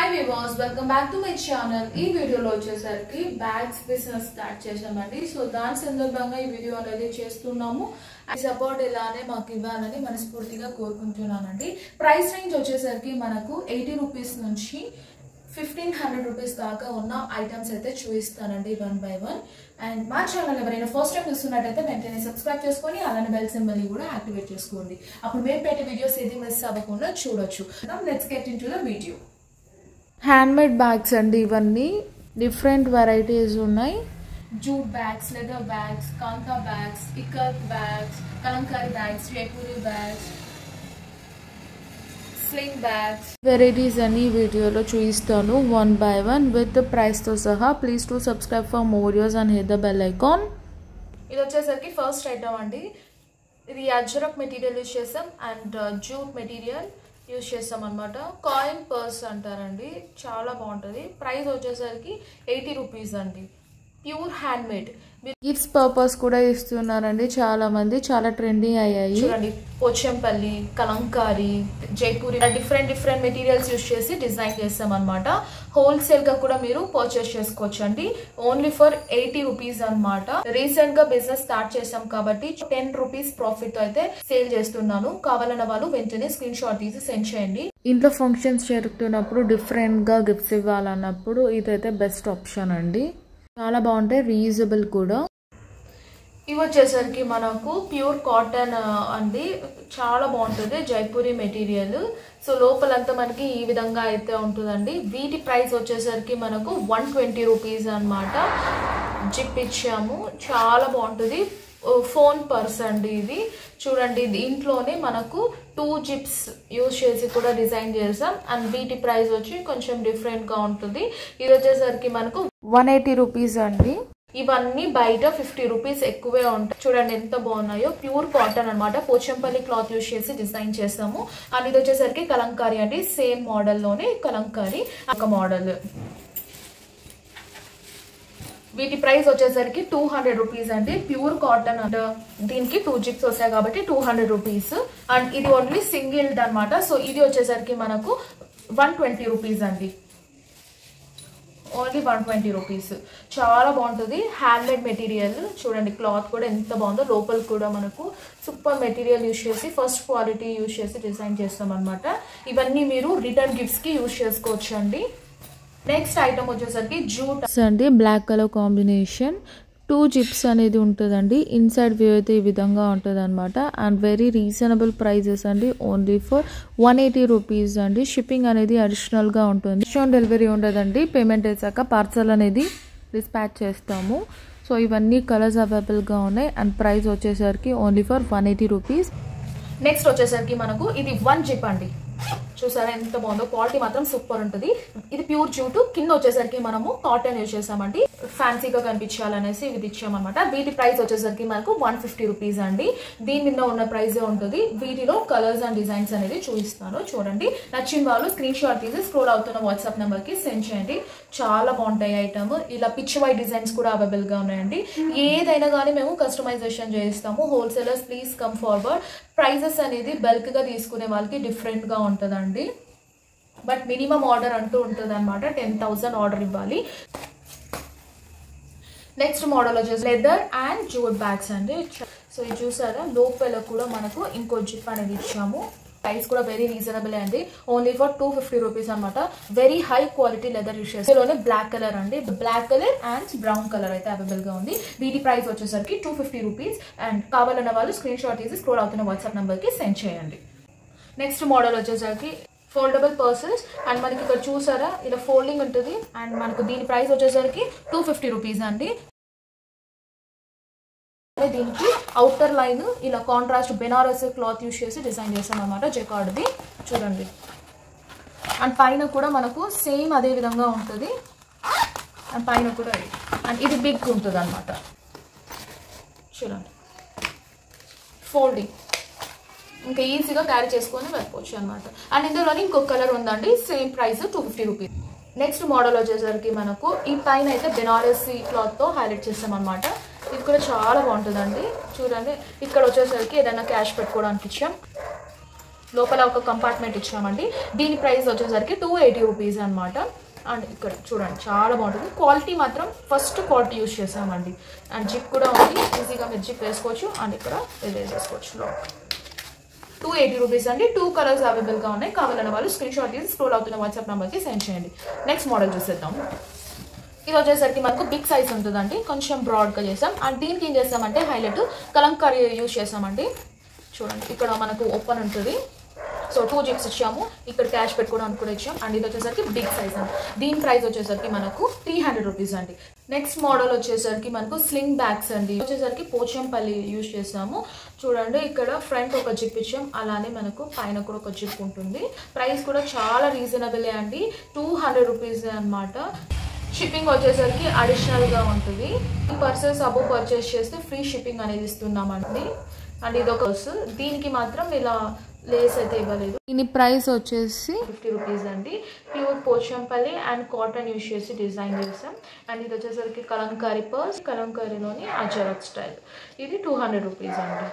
Hi viewers, welcome back to my channel. ఈ వీడియోలో వచ్చేసరికి బ్యాగ్స్ బిజినెస్ స్టార్ట్ చేశామండి. సో దాని సందర్భంగా ఈ వీడియో అనేది చేస్తున్నాము. ఈ సపోర్ట్ ఇలానే మాకు ఇవ్వాలని మనస్ఫూర్తిగా కోరుకుంటున్నానండి. ప్రైస్ రేంజ్ వచ్చేసరికి మనకు 80 రూపీస్ నుంచి 1500 రూపీస్ దాకా ఉన్న ఐటమ్స్ అయితే చూపిస్తానండి వన్ బై వన్. అండ్ మా ఛానల్ ఎవరైనా ఫస్ట్ టైం చూస్తున్నట్టయితే వెంటనే సబ్స్క్రైబ్ చేసుకొని అలానే బెల్ సింబల్ ని కూడా యాక్టివేట్ చేసుకోండి. అప్పుడు మేము పెట్టే వీడియోస్ ఏది మిస్ అవ్వకుండా చూడొచ్చు. Let's get into the video. Handmade bags అండి, ఇవన్నీ డిఫరెంట్ వెరైటీస్ ఉన్నాయి. Jute bags, leather bags, kantha bags, ikat bags, kalamkari bags, Jaipuri bags, sling bags, varieties అన్ని వీడియోలో చూపిస్తాను one by one with price తో సహా. Please to subscribe for more videos and hit the bell icon. ఇది వచ్చేసరికి ఫస్ట్ ఐటమ్ అండి. ఇది అజ్రక్ మెటీరియల్ యూజ్ చేసాం అండ్ జూట్ మెటీరియల్ యూజ్ చేస్తాం అనమాట. కాయిన్ పర్స్ అంటారండి, చాలా బాగుంటుంది. ప్రైస్ వచ్చేసరికి 80 రూపీస్ అండి. Pure handmade. గిఫ్ట్స్ పర్పస్ కూడా ఇస్తున్నారండి చాలా మంది, చాలా ట్రెండింగ్ అయ్యాయి. చూడండి, Pochampally, Kalamkari, Jaipuri, different materials use చేసి డిజైన్ చేస్తాం అనమాట. హోల్సేల్ గా కూడా మీరు పర్చేస్ చేసుకోవచ్చు అండి. ఓన్లీ ఫర్ 80 రూపీస్ అనమాట. రీసెంట్ గా బిజినెస్ స్టార్ట్ చేసాం కాబట్టి 10 రూపీస్ ప్రాఫిట్ అయితే సేల్ చేస్తున్నాను. కావాలన్న వాళ్ళు వెంటనే స్క్రీన్ షాట్ తీసి సెండ్ చేయండి. ఇంట్లో ఫంక్షన్స్ జరుగుతున్నప్పుడు డిఫరెంట్ గా గిఫ్ట్స్ ఇవ్వాలన్నప్పుడు ఇదైతే బెస్ట్ ఆప్షన్ అండి. చాలా బాగుంటాయి, రీజనబుల్ కూడా. ఇవి వచ్చేసరికి మనకు ప్యూర్ కాటన్ అండి, చాలా బాగుంటుంది. జైపూరి మెటీరియల్. సో లోపలంతా మనకి ఈ విధంగా అయితే ఉంటుందండి. వీటి ప్రైస్ వచ్చేసరికి మనకు 120 రూపీస్ అనమాట. జిప్ ఇచ్చాము, చాలా బాగుంటుంది. ఫోన్ పర్స్ అండి ఇది. చూడండి, దీంట్లోనే మనకు 2 జిప్స్ యూజ్ చేసి కూడా డిజైన్ చేసాం. అండ్ వీటి ప్రైస్ వచ్చి కొంచెం డిఫరెంట్ గా ఉంటుంది. ఇది వచ్చేసరికి మనకు 180 రూపీస్ అండి. ఇవన్నీ బయట 50 రూపీస్ ఎక్కువే ఉంటాయి. చూడండి ఎంత బాగున్నాయో. ప్యూర్ కాటన్ అనమాట. పోచంపల్లి క్లాత్ యూజ్ చేసి డిజైన్ చేస్తాము. అండ్ ఇది వచ్చేసరికి కలంకారీ అండి. సేమ్ మోడల్ లోనే కలంకారీ ఒక మోడల్. వీటి ప్రైస్ వచ్చేసరికి 200 రూపీస్ అండి. ప్యూర్ కాటన్ అండ్ దీనికి 2 జిప్స్ వస్తాయి కాబట్టి 200 రూపీస్. అండ్ ఇది ఓన్లీ సింగిల్ అనమాట. సో ఇది వచ్చేసరికి మనకు 120 రూపీస్ అండి. Only 120 rupees. చాలా బాగుంటుంది. Handmade material. చూడండి క్లాత్ కూడా ఎంత బాగుందో. లోపల కూడా మనకు సూపర్ మెటీరియల్ యూజ్ చేసి ఫస్ట్ క్వాలిటీ యూజ్ చేసి డిజైన్ చేస్తాం అనమాట. ఇవన్నీ మీరు రిటర్న్ గిఫ్ట్స్ కి యూజ్ చేసుకోవచ్చు అండి. నెక్స్ట్ ఐటమ్ వచ్చేసరికి జూట్ అండి, బ్లాక్ కలర్ కాంబినేషన్. 2 జిప్స్ అనేది ఉంటుందండి. ఇన్సైడ్ వ్యూ అయితే ఈ విధంగా ఉంటుంది అనమాట. అండ్ వెరీ రీజనబుల్ ప్రైజెస్ అండి. ఓన్లీ ఫర్ 180 రూపీస్ అండి. షిప్పింగ్ అనేది అడిషనల్ గా ఉంటుంది. క్యాష్ ఆన్ డెలివరీ ఉండదండి. పేమెంట్ వేసాక పార్సల్ అనేది డిస్పాచ్ చేస్తాము. సో ఇవన్నీ కలర్స్ అవైలబుల్ గా ఉన్నాయి. అండ్ ప్రైస్ వచ్చేసరికి ఓన్లీ ఫర్ 180 రూపీస్. నెక్స్ట్ వచ్చేసరికి మనకు ఇది 1 జిప్ అండి. చూసారా ఎంత బాగుందో. క్వాలిటీ మాత్రం సూపర్ ఉంటుంది. ఇది ప్యూర్ జూట్. కింద వచ్చేసరికి మనము కాటన్ యూజ్ చేసామండి. ఫ్యాన్సీగా కనిపించాలనేసి ఇది ఇచ్చామన్నమాట. వీటి ప్రైస్ వచ్చేసరికి మనకు 150 రూపీస్ అండి. దీని మీద ఉన్న ప్రైజే ఉంటుంది. వీటిలో కలర్స్ అండ్ డిజైన్స్ అనేది చూపిస్తాను. చూడండి, నచ్చిన వాళ్ళు స్క్రీన్ షాట్ తీసి స్క్రోల్ అవుతున్న వాట్సాప్ నెంబర్ కి సెండ్ చేయండి. చాలా బాగుంటాయి ఐటమ్. ఇలా పిచ్ వైట్ డిజైన్స్ కూడా అవైలబుల్ గా ఉన్నాయండి. ఏదైనా కానీ మేము కస్టమైజేషన్ చేస్తాము. Wholesalers please come forward. Prices అనేది బల్క్ గా తీసుకునే వాళ్ళకి డిఫరెంట్ గా ఉంటుందండి. బట్ మినిమం ఆర్డర్ అంటూ ఉంటుంది అనమాట. 10,000 ఆర్డర్ ఇవ్వాలి. నెక్స్ట్ మోడల్ వచ్చేసి లెదర్ అండ్ జూట్ బ్యాగ్స్ అండి. సో ఇది చూసారా, లోపల కూడా మనకు ఇంకో జిప్ అనేది ఇచ్చాము. ప్రైస్ కూడా వెరీ రీజనబుల్ అండి. ఓన్లీ ఫర్ 250 రూపీస్ అనమాట. Very high quality leather use చేస్తే బ్లాక్ కలర్ అండి. Black colour and brown colour అయితే అవైలబుల్ గా ఉంది. వీటి ప్రైస్ వచ్చేసరికి 250 రూపీస్. అండ్ కావాలన్న వాళ్ళు స్క్రీన్ షాట్ తీసి స్క్రోల్ అవుతున్న వాట్సాప్ నెంబర్ కి సెండ్ చేయండి. నెక్స్ట్ మోడల్ వచ్చేసరికి ఫోల్డబుల్ పర్సన్స్. అండ్ మనకి ఇక్కడ చూసారా, ఇలా ఫోల్డింగ్ ఉంటుంది. అండ్ మనకు దీని ప్రైస్ వచ్చేసరికి 250 రూపీస్ అండి. దీనికి అవుటర్ లైన్ ఇలా కాంట్రాస్ట్ బెనారస్ క్లాత్ యూజ్ చేసి డిజైన్ చేస్తాం అనమాట. జెకార్డ్ది చూడండి. అండ్ పైన కూడా మనకు సేమ్ అదే విధంగా ఉంటుంది. అండ్ పైన కూడా అండ్ ఇది బిగ్ ఉంటుంది అనమాట. చూడండి, ఫోల్డింగ్ ఇంకా ఈజీగా క్యారీ చేసుకొని వెళ్ళిపోవచ్చు అనమాట. అండ్ ఇందులోని ఇంకొక కలర్ ఉందండి. Same price 250 rupees. Next model వచ్చేసరికి మనకు ఈ పైన అయితే బెనారసీ క్లాత్ తో హైలైట్ చేస్తాం అనమాట. ఇది కూడా చాలా బాగుంటుందండి. చూడండి, ఇక్కడ వచ్చేసరికి ఏదైనా క్యాష్ పెట్టుకోవడానికి ఇచ్చాం. లోపల ఒక కంపార్ట్మెంట్ ఇచ్చామండి. దీని ప్రైస్ వచ్చేసరికి 280 రూపీస్ అనమాట. అండ్ ఇక్కడ చూడండి చాలా బాగుంటుంది. క్వాలిటీ మాత్రం ఫస్ట్ క్వాలిటీ యూజ్ చేసామండి. అండ్ జిప్ కూడా ఉంది, ఈజీగా మీరు జిప్ వేసుకోవచ్చు. అండ్ ఇక్కడ వేసుకోవచ్చు. 280 రూపీస్ అండి. 2 కలర్స్ అవైలబుల్గా ఉన్నాయి. కావాలన్న వాళ్ళు స్క్రీన్ షాట్ తీసి స్క్రోల్ అవుతున్న వాట్సాప్ నెంబర్కి సెండ్ చేయండి. నెక్స్ట్ మోడల్ చూసేద్దాం. ఇది వచ్చేసరికి మనకు బిగ్ సైజ్ ఉంటుందండి, కొంచెం బ్రాడ్గా చేసాం. అండ్ దీనికి ఏం చేస్తామంటే హైలైట్ కలంకారీ యూజ్ చేసామండి. చూడండి ఇక్కడ మనకు ఓపెన్ ఉంటుంది. సో 2 జిప్స్ ఇచ్చాము. ఇక్కడ క్యాష్ పెట్టుకోవడానికి కూడా ఇచ్చాం. అండ్ ఇది వచ్చేసరికి బిగ్ సైజ్ అండి. దీని ప్రైస్ వచ్చేసరికి మనకు 300 రూపీస్ అండి. నెక్స్ట్ మోడల్ వచ్చేసరికి మనకు స్లింగ్ బ్యాగ్స్ అండి. వచ్చేసరికి పోచంపల్లి యూజ్ చేసాము. చూడండి ఇక్కడ ఫ్రంట్ ఒక జిప్ ఇచ్చాం, అలానే మనకు పైన కూడా ఒక జిప్ ఉంటుంది. ప్రైస్ కూడా చాలా రీజనబుల్ అండి, 200 రూపీస్ అనమాట. షిప్పింగ్ వచ్చేసరికి అడిషనల్గా ఉంటుంది. పర్సెస్ అబోవ్ పర్చేస్ చేస్తే ఫ్రీ షిప్పింగ్ అనేది ఇస్తున్నామండి. అండ్ ఇది ఒక దీనికి మాత్రం ఇలా లేస్ అయితే ఇవ్వలేదు. దీని ప్రైస్ వచ్చేసి 50 రూపీస్ అండి. Pure Pochampally and cotton use చేసి డిజైన్ చేసాం. అండ్ ఇది వచ్చేసరికి కలంకారీ పర్స్, కలంకారీలోని అజరక్ స్టైల్. ఇది 200 రూపీస్ అండి.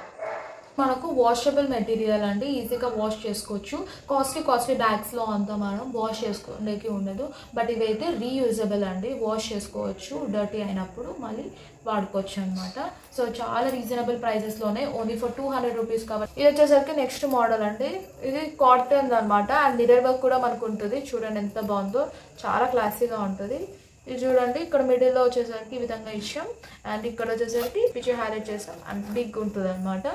మనకు వాషబుల్ మెటీరియల్ అండి, ఈజీగా వాష్ చేసుకోవచ్చు. కాస్ట్లీ బ్యాగ్స్లో అంతా మనం వాష్ చేసుకోవడానికి ఉండదు. బట్ ఇవైతే రీయూజబుల్ అండి, వాష్ చేసుకోవచ్చు. డర్టీ అయినప్పుడు మళ్ళీ వాడుకోవచ్చు అనమాట. సో చాలా రీజనబుల్ ప్రైజెస్లోనే, ఓన్లీ ఫర్ 200 రూపీస్ కాబట్టి. ఇది వచ్చేసరికి నెక్స్ట్ మోడల్ అండి. ఇది కాటన్ అనమాట. అండ్ మిర్రర్ వర్క్ కూడా మనకు ఉంటుంది. చూడండి ఎంత బాగుందో, చాలా క్లాసీగా ఉంటుంది. ఇది చూడండి ఇక్కడ మిడిల్లో వచ్చేసరికి ఈ విధంగా ఇచ్చాం. అండ్ ఇక్కడ వచ్చేసరికి పిక్చర్ హైలైట్ చేసాం. అండ్ బిగ్ ఉంటుంది అనమాట.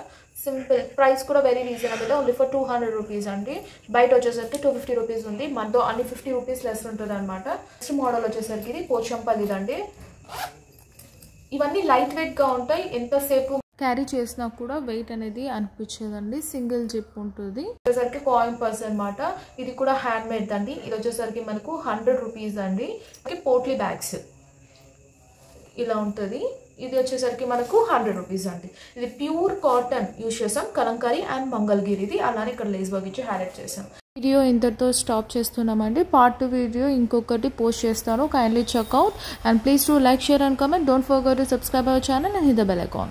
సింపుల్. ప్రైస్ కూడా very reasonable, only for 200 rupees అండి. బయట వచ్చేసరికి 250 రూపీస్ ఉంది. మనతో అన్ని 50 రూపీస్ లెస్ ఉంటుంది అనమాట. నెక్స్ట్ మోడల్ వచ్చేసరికి ఇది పోచంపల్లిదండి. ఇవన్నీ లైట్ వెయిట్గా ఉంటాయి, ఎంతసేపు క్యారీ చేసినా కూడా వెయిట్ అనేది అనిపించదండి. సింగిల్ జిప్ ఉంటుంది. వచ్చేసరికి కాయిన్ పర్స్ అనమాట. ఇది కూడా హ్యాండ్ మేడ్ అండి. ఇది వచ్చేసరికి మనకు 100 రూపీస్ అండి. పోట్లీ బ్యాగ్స్ ఇలా ఉంటుంది. ఇది వచ్చేసరికి మనకు 100 రూపీస్ అండి. ఇది ప్యూర్ కాటన్ యూజ్ చేసాం, కలంకారీ అండ్ మంగళగిరిది. అలానే ఇక్కడ లేస్ వర్క్ ఇచ్చి హైలైట్ చేసాం. వీడియో ఇంతటితో స్టాప్ చేస్తున్నామండి. పార్ట్ 2 వీడియో ఇంకొకటి పోస్ట్ చేస్తాను. Kindly check out and please to like, share and comment. Don't forget to subscribe our channel and hit the bell icon.